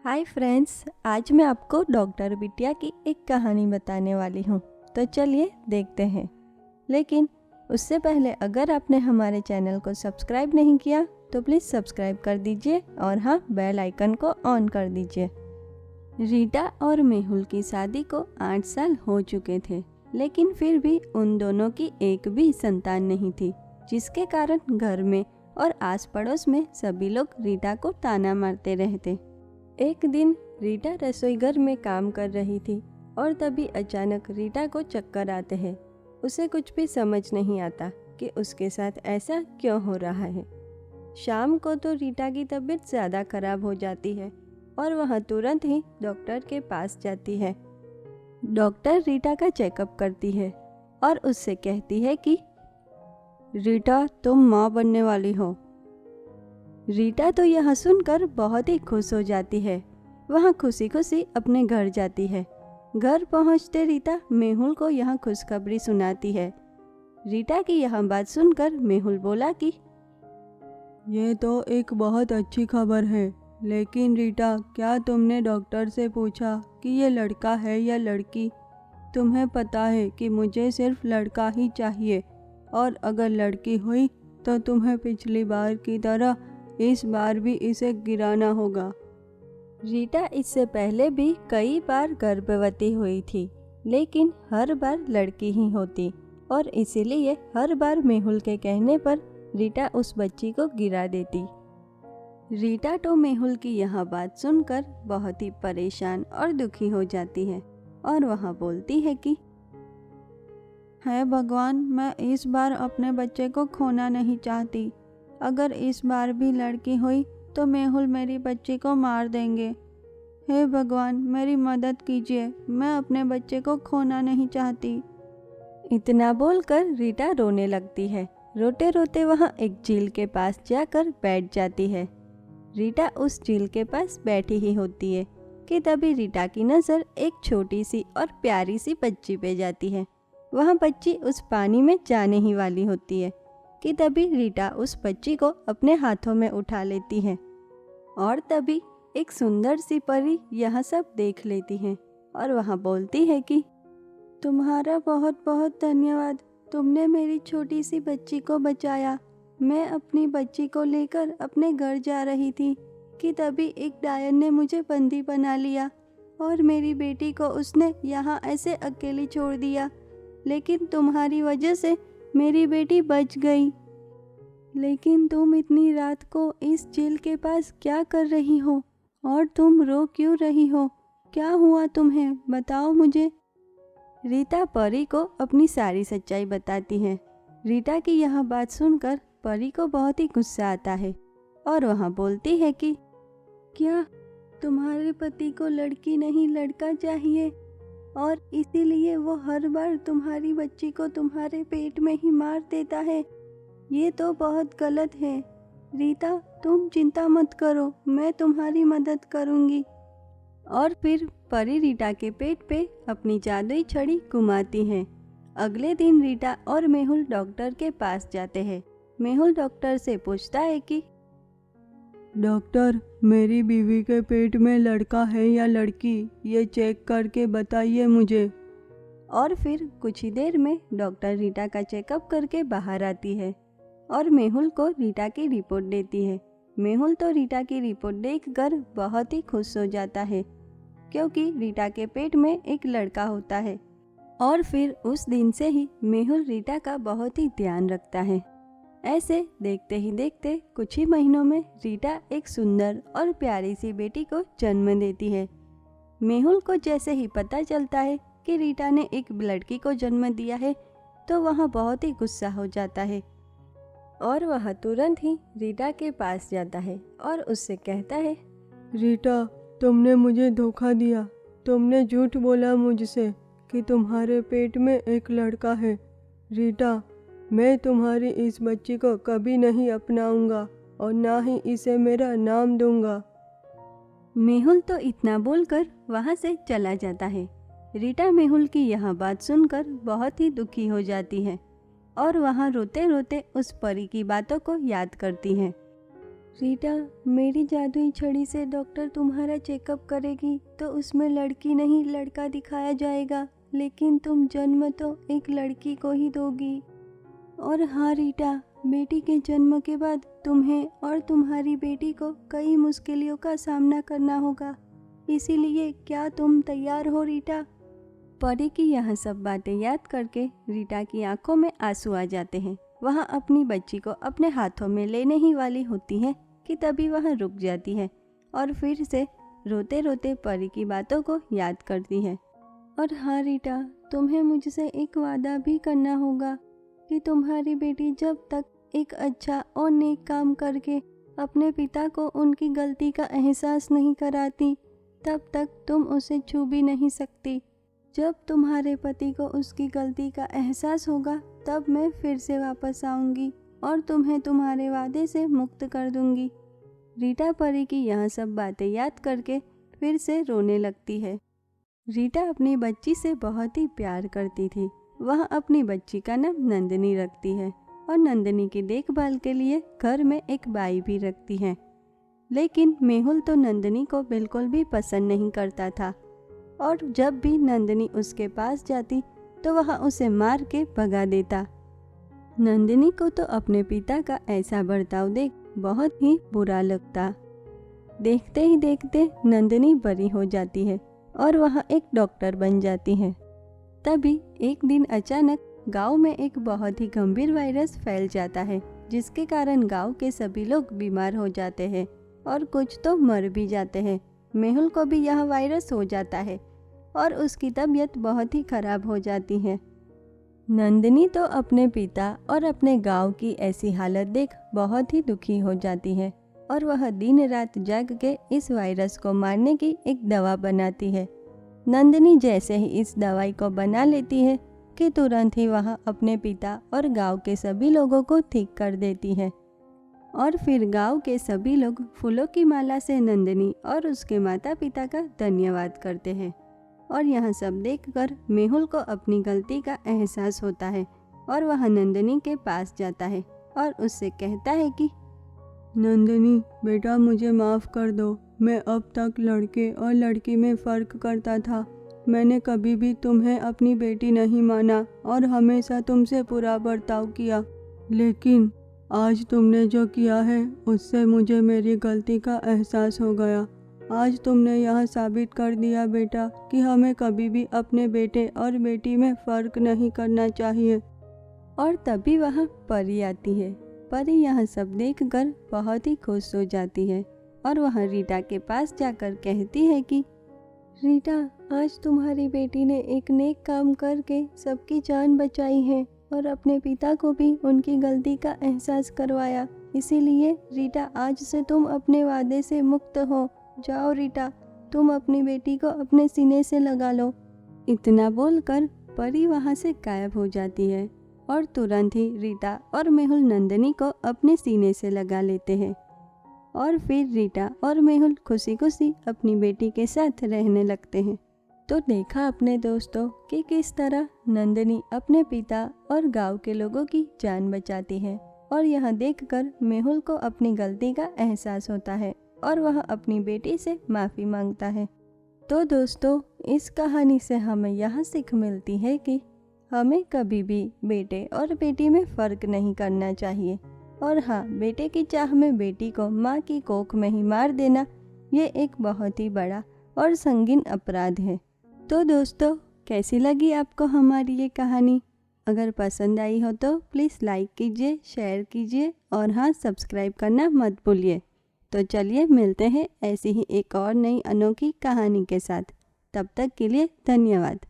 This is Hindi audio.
हाय फ्रेंड्स, आज मैं आपको डॉक्टर बिटिया की एक कहानी बताने वाली हूँ। तो चलिए देखते हैं। लेकिन उससे पहले अगर आपने हमारे चैनल को सब्सक्राइब नहीं किया तो प्लीज़ सब्सक्राइब कर दीजिए और हाँ, बेल आइकन को ऑन कर दीजिए। रीटा और मेहुल की शादी को 8 साल हो चुके थे, लेकिन फिर भी उन दोनों की एक भी संतान नहीं थी, जिसके कारण घर में और आस पड़ोस में सभी लोग रीटा को ताना मारते रहते। एक दिन रीटा रसोईघर में काम कर रही थी और तभी अचानक रीटा को चक्कर आते हैं। उसे कुछ भी समझ नहीं आता कि उसके साथ ऐसा क्यों हो रहा है। शाम को तो रीटा की तबीयत ज़्यादा खराब हो जाती है और वह तुरंत ही डॉक्टर के पास जाती है। डॉक्टर रीटा का चेकअप करती है और उससे कहती है कि रीटा, तुम माँ बनने वाली हो। रीटा तो यह सुनकर बहुत ही खुश हो जाती है। वह खुशी खुशी अपने घर जाती है। घर पहुंचते रीटा मेहुल को यह खुशखबरी सुनाती है। रीटा की यह बात सुनकर मेहुल बोला कि ये तो एक बहुत अच्छी खबर है, लेकिन रीटा, क्या तुमने डॉक्टर से पूछा कि ये लड़का है या लड़की? तुम्हें पता है कि मुझे सिर्फ लड़का ही चाहिए, और अगर लड़की हुई तो तुम्हें पिछली बार की तरह इस बार भी इसे गिराना होगा। रीटा इससे पहले भी कई बार गर्भवती हुई थी, लेकिन हर बार लड़की ही होती और इसीलिए हर बार मेहुल के कहने पर रीटा उस बच्ची को गिरा देती। रीटा तो मेहुल की यह बात सुनकर बहुत ही परेशान और दुखी हो जाती है और वह बोलती है कि हे भगवान, मैं इस बार अपने बच्चे को खोना नहीं चाहती। अगर इस बार भी लड़की हुई तो मेहुल मेरी बच्ची को मार देंगे। हे भगवान, मेरी मदद कीजिए, मैं अपने बच्चे को खोना नहीं चाहती। इतना बोलकर रीटा रोने लगती है। रोते रोते वह एक झील के पास जाकर बैठ जाती है। रीटा उस झील के पास बैठी ही होती है कि तभी रीटा की नज़र एक छोटी सी और प्यारी सी बच्ची पे जाती है। वह बच्ची उस पानी में जाने ही वाली होती है कि तभी रीटा उस बच्ची को अपने हाथों में उठा लेती है और तभी एक सुंदर सी परी यह सब देख लेती है और वह बोलती है कि तुम्हारा बहुत बहुत धन्यवाद, तुमने मेरी छोटी सी बच्ची को बचाया। मैं अपनी बच्ची को लेकर अपने घर जा रही थी कि तभी एक डायन ने मुझे बंदी बना लिया और मेरी बेटी को उसने यहाँ ऐसे अकेली छोड़ दिया, लेकिन तुम्हारी वजह से मेरी बेटी बच गई। लेकिन तुम इतनी रात को इस झील के पास क्या कर रही हो और तुम रो क्यों रही हो? क्या हुआ तुम्हें, बताओ मुझे। रीटा परी को अपनी सारी सच्चाई बताती है। रीटा की यह बात सुनकर परी को बहुत ही गुस्सा आता है और वह बोलती है कि क्या तुम्हारे पति को लड़की नहीं लड़का चाहिए और इसीलिए वो हर बार तुम्हारी बच्ची को तुम्हारे पेट में ही मार देता है? ये तो बहुत गलत है। रीटा, तुम चिंता मत करो, मैं तुम्हारी मदद करूंगी। और फिर परी रीटा के पेट पे अपनी जादुई छड़ी घुमाती है। अगले दिन रीटा और मेहुल डॉक्टर के पास जाते हैं। मेहुल डॉक्टर से पूछता है कि डॉक्टर, मेरी बीवी के पेट में लड़का है या लड़की, ये चेक करके बताइए मुझे। और फिर कुछ ही देर में डॉक्टर रीटा का चेकअप करके बाहर आती है और मेहुल को रीटा की रिपोर्ट देती है। मेहुल तो रीटा की रिपोर्ट देखकर बहुत ही खुश हो जाता है, क्योंकि रीटा के पेट में एक लड़का होता है। और फिर उस दिन से ही मेहुल रीटा का बहुत ही ध्यान रखता है। ऐसे देखते ही देखते कुछ ही महीनों में रीटा एक सुंदर और प्यारी सी बेटी को जन्म देती है। मेहुल को जैसे ही पता चलता है कि रीटा ने एक लड़की को जन्म दिया है तो वह बहुत ही गुस्सा हो जाता है और वह तुरंत ही रीटा के पास जाता है और उससे कहता है, रीटा, तुमने मुझे धोखा दिया। तुमने झूठ बोला मुझसे कि तुम्हारे पेट में एक लड़का है। रीटा, मैं तुम्हारी इस बच्ची को कभी नहीं अपनाऊंगा और ना ही इसे मेरा नाम दूंगा। मेहुल तो इतना बोलकर वहाँ से चला जाता है। रीटा मेहुल की यह बात सुनकर बहुत ही दुखी हो जाती है और वहाँ रोते रोते उस परी की बातों को याद करती है। रीटा, मेरी जादुई छड़ी से डॉक्टर तुम्हारा चेकअप करेगी तो उसमें लड़की नहीं लड़का दिखाया जाएगा, लेकिन तुम जन्म तो एक लड़की को ही दोगी। और हाँ रीटा, बेटी के जन्म के बाद तुम्हें और तुम्हारी बेटी को कई मुश्किलों का सामना करना होगा, इसीलिए क्या तुम तैयार हो रीटा? परी की यह सब बातें याद करके रीटा की आंखों में आंसू आ जाते हैं। वह अपनी बच्ची को अपने हाथों में लेने ही वाली होती है कि तभी वह रुक जाती है और फिर से रोते रोते परी की बातों को याद करती है। और हाँ रीटा, तुम्हें मुझसे एक वादा भी करना होगा कि तुम्हारी बेटी जब तक एक अच्छा और नेक काम करके अपने पिता को उनकी गलती का एहसास नहीं कराती, तब तक तुम उसे छू भी नहीं सकती। जब तुम्हारे पति को उसकी गलती का एहसास होगा, तब मैं फिर से वापस आऊंगी और तुम्हें तुम्हारे वादे से मुक्त कर दूंगी। रीटा परी की यह सब बातें याद करके फिर से रोने लगती है। रीटा अपनी बच्ची से बहुत ही प्यार करती थी। वह अपनी बच्ची का नाम नंदिनी रखती है और नंदिनी की देखभाल के लिए घर में एक बाई भी रखती है। लेकिन मेहुल तो नंदिनी को बिल्कुल भी पसंद नहीं करता था और जब भी नंदिनी उसके पास जाती तो वह उसे मार के भगा देता। नंदिनी को तो अपने पिता का ऐसा बर्ताव देख बहुत ही बुरा लगता। देखते ही देखते नंदिनी बड़ी हो जाती है और वह एक डॉक्टर बन जाती है। तभी एक दिन अचानक गांव में एक बहुत ही गंभीर वायरस फैल जाता है, जिसके कारण गांव के सभी लोग बीमार हो जाते हैं और कुछ तो मर भी जाते हैं। मेहुल को भी यह वायरस हो जाता है और उसकी तबीयत बहुत ही खराब हो जाती है। नंदिनी तो अपने पिता और अपने गांव की ऐसी हालत देख बहुत ही दुखी हो जाती है और वह दिन रात जाग के इस वायरस को मारने की एक दवा बनाती है। नंदिनी जैसे ही इस दवाई को बना लेती है कि तुरंत ही वह अपने पिता और गांव के सभी लोगों को ठीक कर देती है और फिर गांव के सभी लोग फूलों की माला से नंदिनी और उसके माता पिता का धन्यवाद करते हैं। और यह सब देखकर मेहुल को अपनी गलती का एहसास होता है और वह नंदिनी के पास जाता है और उससे कहता है कि नंदिनी बेटा, मुझे माफ़ कर दो। मैं अब तक लड़के और लड़की में फ़र्क करता था। मैंने कभी भी तुम्हें अपनी बेटी नहीं माना और हमेशा तुमसे बुरा बर्ताव किया, लेकिन आज तुमने जो किया है उससे मुझे मेरी गलती का एहसास हो गया। आज तुमने यह साबित कर दिया बेटा कि हमें कभी भी अपने बेटे और बेटी में फ़र्क नहीं करना चाहिए। और तभी वहाँ परी आती है। परी यह सब देखकर बहुत ही खुश हो जाती है और वह रीटा के पास जाकर कहती है कि रीटा, आज तुम्हारी बेटी ने एक नेक काम करके सबकी जान बचाई है और अपने पिता को भी उनकी गलती का एहसास करवाया। इसीलिए रीटा, आज से तुम अपने वादे से मुक्त हो। जाओ रीटा, तुम अपनी बेटी को अपने सीने से लगा लो। इतना बोलकर परी वहाँ से गायब हो जाती है और तुरंत ही रीटा और मेहुल नंदिनी को अपने सीने से लगा लेते हैं और फिर रीटा और मेहुल खुशी खुशी अपनी बेटी के साथ रहने लगते हैं। तो देखा अपने दोस्तों कि किस तरह नंदिनी अपने पिता और गांव के लोगों की जान बचाती है और यह देखकर मेहुल को अपनी गलती का एहसास होता है और वह अपनी बेटी से माफ़ी मांगता है। तो दोस्तों, इस कहानी से हमें यह सीख मिलती है कि हमें कभी भी बेटे और बेटी में फ़र्क नहीं करना चाहिए। और हाँ, बेटे की चाह में बेटी को माँ की कोख में ही मार देना ये एक बहुत ही बड़ा और संगीन अपराध है। तो दोस्तों, कैसी लगी आपको हमारी ये कहानी? अगर पसंद आई हो तो प्लीज़ लाइक कीजिए, शेयर कीजिए और हाँ, सब्सक्राइब करना मत भूलिए। तो चलिए मिलते हैं ऐसी ही एक और नई अनोखी कहानी के साथ। तब तक के लिए धन्यवाद।